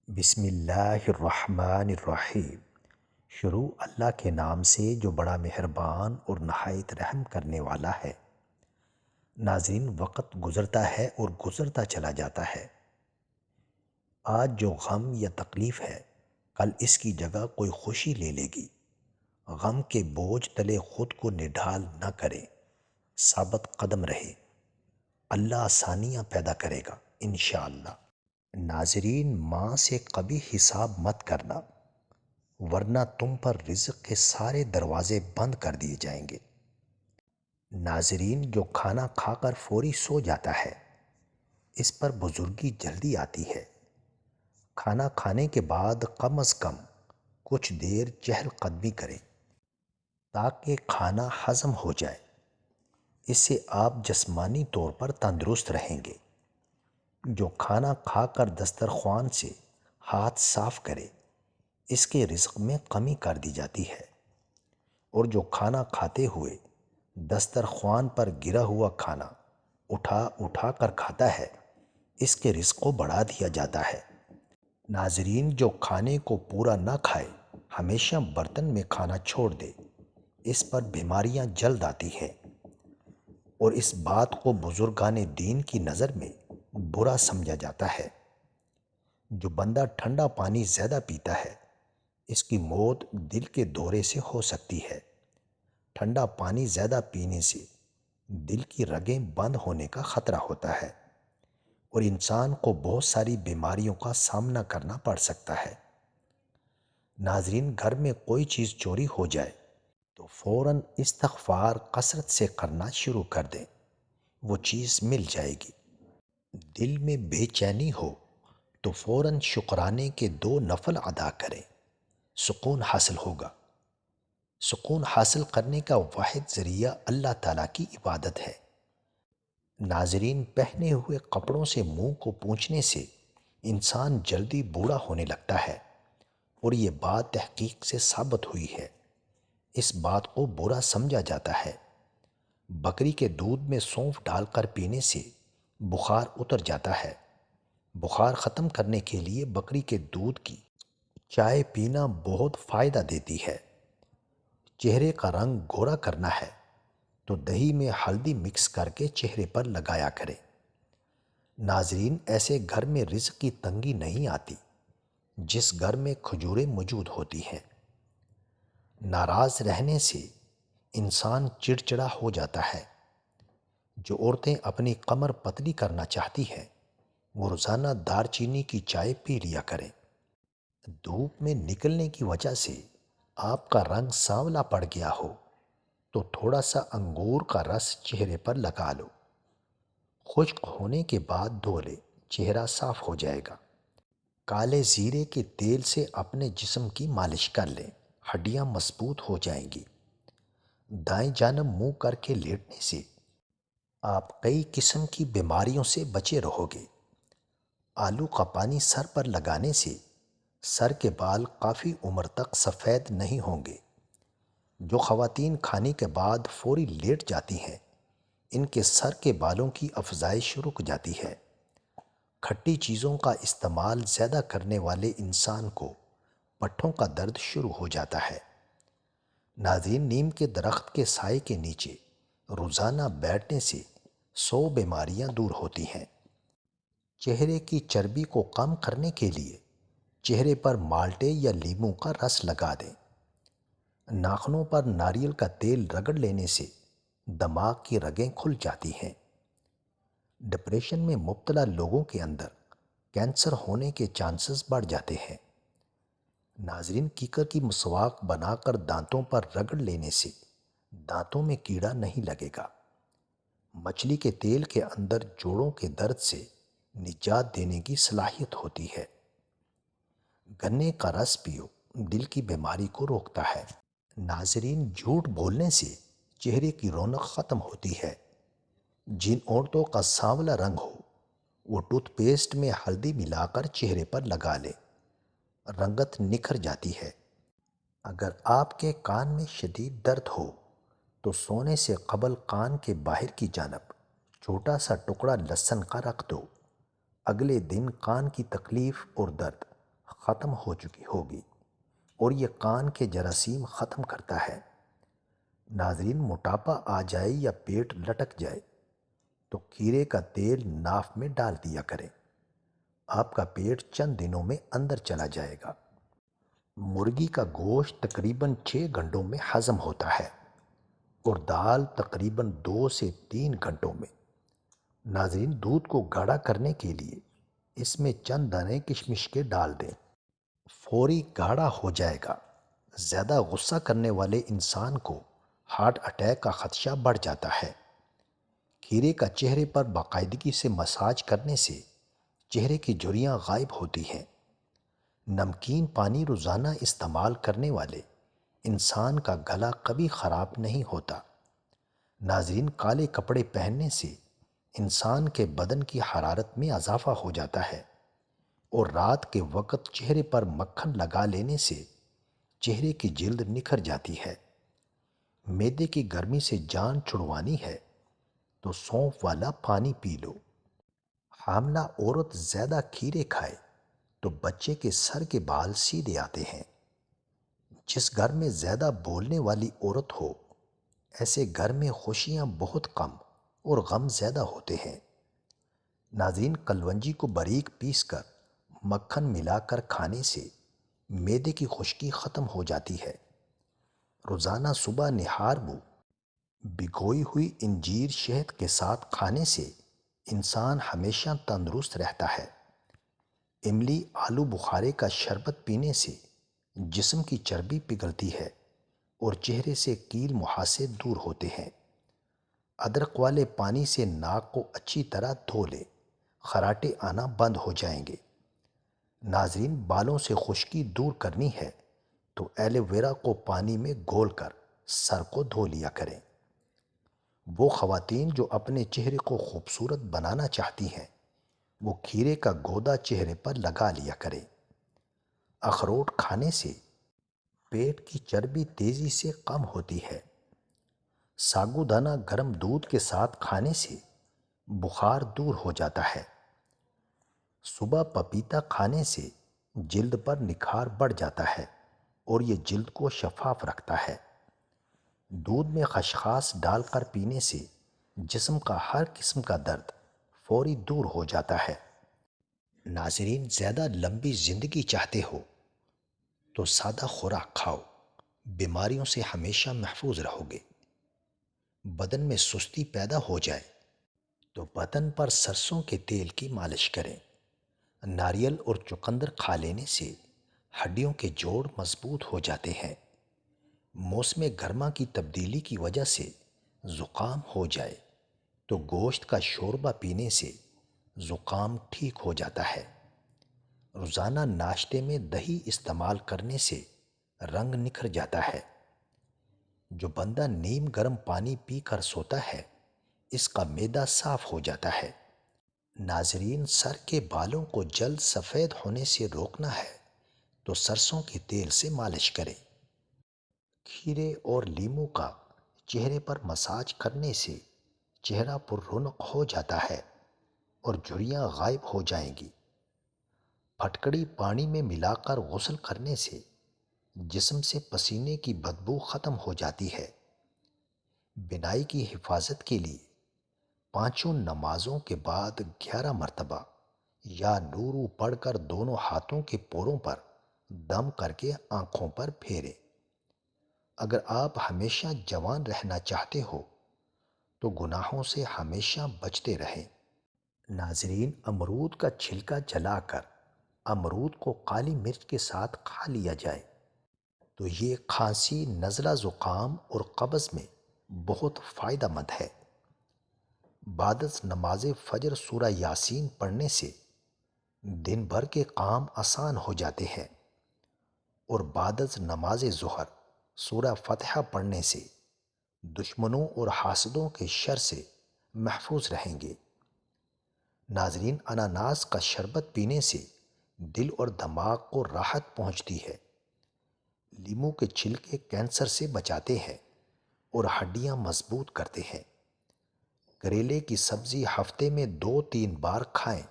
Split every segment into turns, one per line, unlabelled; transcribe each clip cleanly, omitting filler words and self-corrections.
بسم اللہ الرحمن الرحیم۔ شروع اللہ کے نام سے جو بڑا مہربان اور نہایت رحم کرنے والا ہے۔ ناظرین، وقت گزرتا ہے اور گزرتا چلا جاتا ہے۔ آج جو غم یا تکلیف ہے، کل اس کی جگہ کوئی خوشی لے لے گی۔ غم کے بوجھ تلے خود کو نڈھال نہ کرے، ثابت قدم رہے۔ اللہ آسانیاں پیدا کرے گا انشاءاللہ۔ ناظرین، ماں سے کبھی حساب مت کرنا، ورنہ تم پر رزق کے سارے دروازے بند کر دیے جائیں گے۔ ناظرین، جو کھانا کھا کر فوری سو جاتا ہے، اس پر بزرگی جلدی آتی ہے۔ کھانا کھانے کے بعد کم از کم کچھ دیر چہل قدمی کریں تاکہ کھانا ہضم ہو جائے۔ اس سے آپ جسمانی طور پر تندرست رہیں گے۔ جو کھانا کھا کر دسترخوان سے ہاتھ صاف کرے، اس کے رزق میں کمی کر دی جاتی ہے۔ اور جو کھانا کھاتے ہوئے دسترخوان پر گرا ہوا کھانا اٹھا اٹھا کر کھاتا ہے، اس کے رزق کو بڑھا دیا جاتا ہے۔ ناظرین، جو کھانے کو پورا نہ کھائے، ہمیشہ برتن میں کھانا چھوڑ دے، اس پر بیماریاں جلد آتی ہیں۔ اور اس بات کو بزرگان دین کی نظر میں برا سمجھا جاتا ہے۔ جو بندہ ٹھنڈا پانی زیادہ پیتا ہے، اس کی موت دل کے دورے سے ہو سکتی ہے۔ ٹھنڈا پانی زیادہ پینے سے دل کی رگیں بند ہونے کا خطرہ ہوتا ہے اور انسان کو بہت ساری بیماریوں کا سامنا کرنا پڑ سکتا ہے۔ ناظرین، گھر میں کوئی چیز چوری ہو جائے تو فوراً استغفار کثرت سے کرنا شروع کر دیں، وہ چیز مل جائے گی۔ دل میں بے چینی ہو تو فوراً شکرانے کے 2 نفل ادا کریں، سکون حاصل ہوگا۔ سکون حاصل کرنے کا واحد ذریعہ اللہ تعالیٰ کی عبادت ہے۔ ناظرین، پہنے ہوئے کپڑوں سے منہ کو پونچھنے سے انسان جلدی بوڑھا ہونے لگتا ہے، اور یہ بات تحقیق سے ثابت ہوئی ہے۔ اس بات کو برا سمجھا جاتا ہے۔ بکری کے دودھ میں سونف ڈال کر پینے سے بخار اتر جاتا ہے۔ بخار ختم کرنے کے لیے بکری کے دودھ کی چائے پینا بہت فائدہ دیتی ہے۔ چہرے کا رنگ گورا کرنا ہے تو دہی میں ہلدی مکس کر کے چہرے پر لگایا کرے۔ ناظرین، ایسے گھر میں رزق کی تنگی نہیں آتی جس گھر میں کھجوریں موجود ہوتی ہیں۔ ناراض رہنے سے انسان چڑچڑا ہو جاتا ہے۔ جو عورتیں اپنی کمر پتلی کرنا چاہتی ہیں، وہ روزانہ دار چینی کی چائے پی لیا کریں۔ دھوپ میں نکلنے کی وجہ سے آپ کا رنگ سانولا پڑ گیا ہو تو تھوڑا سا انگور کا رس چہرے پر لگا لو، خشک ہونے کے بعد دھو لے، چہرہ صاف ہو جائے گا۔ کالے زیرے کے تیل سے اپنے جسم کی مالش کر لیں، ہڈیاں مضبوط ہو جائیں گی۔ دائیں جانب منہ کر کے لیٹنے سے آپ کئی قسم کی بیماریوں سے بچے رہو گے۔ آلو کا پانی سر پر لگانے سے سر کے بال کافی عمر تک سفید نہیں ہوں گے۔ جو خواتین کھانے کے بعد فوری لیٹ جاتی ہیں، ان کے سر کے بالوں کی افزائش رک جاتی ہے۔ کھٹی چیزوں کا استعمال زیادہ کرنے والے انسان کو پٹھوں کا درد شروع ہو جاتا ہے۔ ناظرین، نیم کے درخت کے سائے کے نیچے روزانہ بیٹھنے سے 100 بیماریاں دور ہوتی ہیں۔ چہرے کی چربی کو کم کرنے کے لیے چہرے پر مالٹے یا لیموں کا رس لگا دیں۔ ناخنوں پر ناریل کا تیل رگڑ لینے سے دماغ کی رگیں کھل جاتی ہیں۔ ڈپریشن میں مبتلا لوگوں کے اندر کینسر ہونے کے چانسز بڑھ جاتے ہیں۔ ناظرین، کیکر کی مسواک بنا کر دانتوں پر رگڑ لینے سے دانتوں میں کیڑا نہیں لگے گا۔ مچھلی کے تیل کے اندر جوڑوں کے درد سے نجات دینے کی صلاحیت ہوتی ہے۔ گنے کا رس پیو، دل کی بیماری کو روکتا ہے۔ ناظرین، جھوٹ بولنے سے چہرے کی رونق ختم ہوتی ہے۔ جن عورتوں کا سانولا رنگ ہو، وہ ٹوتھ پیسٹ میں ہلدی ملا کر چہرے پر لگا لیں، رنگت نکھر جاتی ہے۔ اگر آپ کے کان میں شدید درد ہو تو سونے سے قبل کان کے باہر کی جانب چھوٹا سا ٹکڑا لہسن کا رکھ دو۔ اگلے دن کان کی تکلیف اور درد ختم ہو چکی ہوگی اور یہ کان کے جراثیم ختم کرتا ہے۔ ناظرین، موٹاپا آ جائے یا پیٹ لٹک جائے تو کھیرے کا تیل ناف میں ڈال دیا کریں۔ آپ کا پیٹ چند دنوں میں اندر چلا جائے گا۔ مرغی کا گوشت تقریباً 6 گھنٹوں میں ہضم ہوتا ہے اور دال تقریباً 2 سے 3 گھنٹوں میں۔ ناظرین، دودھ کو گاڑھا کرنے کے لیے اس میں چند دانے کشمش کے ڈال دیں، فوری گاڑھا ہو جائے گا۔ زیادہ غصہ کرنے والے انسان کو ہارٹ اٹیک کا خدشہ بڑھ جاتا ہے۔ کھیرے کا چہرے پر باقاعدگی سے مساج کرنے سے چہرے کی جھریاں غائب ہوتی ہیں۔ نمکین پانی روزانہ استعمال کرنے والے انسان کا گلا کبھی خراب نہیں ہوتا۔ ناظرین، کالے کپڑے پہننے سے انسان کے بدن کی حرارت میں اضافہ ہو جاتا ہے اور رات کے وقت چہرے پر مکھن لگا لینے سے چہرے کی جلد نکھر جاتی ہے۔ معدے کی گرمی سے جان چھڑوانی ہے تو سونف والا پانی پی لو۔ حاملہ عورت زیادہ کھیرے کھائے تو بچے کے سر کے بال سیدھے آتے ہیں۔ جس گھر میں زیادہ بولنے والی عورت ہو، ایسے گھر میں خوشیاں بہت کم اور غم زیادہ ہوتے ہیں۔ ناظرین، کلونجی کو باریک پیس کر مکھن ملا کر کھانے سے معدے کی خشکی ختم ہو جاتی ہے۔ روزانہ صبح نہار منہ بھگوئی ہوئی انجیر شہد کے ساتھ کھانے سے انسان ہمیشہ تندرست رہتا ہے۔ املی آلو بخارے کا شربت پینے سے جسم کی چربی پگھلتی ہے اور چہرے سے کیل مہاسے دور ہوتے ہیں۔ ادرک والے پانی سے ناک کو اچھی طرح دھو لے، خراٹے آنا بند ہو جائیں گے۔ ناظرین، بالوں سے خشکی دور کرنی ہے تو ایلو ویرا کو پانی میں گھول کر سر کو دھو لیا کریں۔ وہ خواتین جو اپنے چہرے کو خوبصورت بنانا چاہتی ہیں، وہ کھیرے کا گودا چہرے پر لگا لیا کریں۔ اخروٹ کھانے سے پیٹ کی چربی تیزی سے کم ہوتی ہے۔ ساگو دانہ گرم دودھ کے ساتھ کھانے سے بخار دور ہو جاتا ہے۔ صبح پپیتا کھانے سے جلد پر نکھار بڑھ جاتا ہے اور یہ جلد کو شفاف رکھتا ہے۔ دودھ میں خشخاش ڈال کر پینے سے جسم کا ہر قسم کا درد فوری دور ہو جاتا ہے۔ ناظرین، زیادہ لمبی زندگی چاہتے ہو تو سادہ خوراک کھاؤ، بیماریوں سے ہمیشہ محفوظ رہو گے۔ بدن میں سستی پیدا ہو جائے تو بدن پر سرسوں کے تیل کی مالش کریں۔ ناریل اور چقندر کھا لینے سے ہڈیوں کے جوڑ مضبوط ہو جاتے ہیں۔ موسم گرما کی تبدیلی کی وجہ سے زکام ہو جائے تو گوشت کا شوربہ پینے سے زکام ٹھیک ہو جاتا ہے۔ روزانہ ناشتے میں دہی استعمال کرنے سے رنگ نکھر جاتا ہے۔ جو بندہ نیم گرم پانی پی کر سوتا ہے، اس کا معدہ صاف ہو جاتا ہے۔ ناظرین، سر کے بالوں کو جلد سفید ہونے سے روکنا ہے تو سرسوں کے تیل سے مالش کریں۔ کھیرے اور لیموں کا چہرے پر مساج کرنے سے چہرہ پر رونق ہو جاتا ہے اور جھریاں غائب ہو جائیں گی۔ پھٹکڑی پانی میں ملا کر غسل کرنے سے جسم سے پسینے کی بدبو ختم ہو جاتی ہے۔ بینائی کی حفاظت کے لیے 5 نمازوں کے بعد 11 مرتبہ یا نورو پڑھ کر دونوں ہاتھوں کے پوروں پر دم کر کے آنکھوں پر پھیریں۔ اگر آپ ہمیشہ جوان رہنا چاہتے ہو تو گناہوں سے ہمیشہ بچتے رہیں۔ ناظرین، امرود کا چھلکا جلا کر امرود کو کالی مرچ کے ساتھ کھا لیا جائے تو یہ کھانسی، نزلہ، زکام اور قبض میں بہت فائدہ مند ہے۔ بعد از نماز فجر سورہ یاسین پڑھنے سے دن بھر کے کام آسان ہو جاتے ہیں اور بعد از نماز ظہر سورہ فاتحہ پڑھنے سے دشمنوں اور حاسدوں کے شر سے محفوظ رہیں گے۔ ناظرین، اناناس کا شربت پینے سے دل اور دماغ کو راحت پہنچتی ہے۔ لیموں کے چھلکے کینسر سے بچاتے ہیں اور ہڈیاں مضبوط کرتے ہیں۔ کریلے کی سبزی ہفتے میں 2-3 بار کھائیں،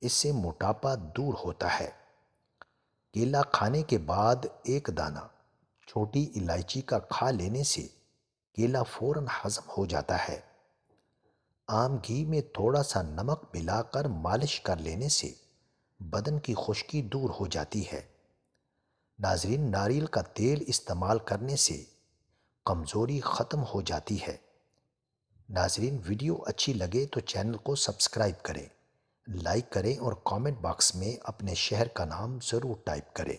اس سے موٹاپا دور ہوتا ہے۔ کیلا کھانے کے بعد ایک دانہ چھوٹی الائچی کا کھا لینے سے کیلا فوراً ہضم ہو جاتا ہے۔ عام گھی میں تھوڑا سا نمک ملا کر مالش کر لینے سے بدن کی خشکی دور ہو جاتی ہے۔ ناظرین، ناریل کا تیل استعمال کرنے سے کمزوری ختم ہو جاتی ہے۔ ناظرین، ویڈیو اچھی لگے تو چینل کو سبسکرائب کریں، لائک کریں اور کامنٹ باکس میں اپنے شہر کا نام ضرور ٹائپ کریں۔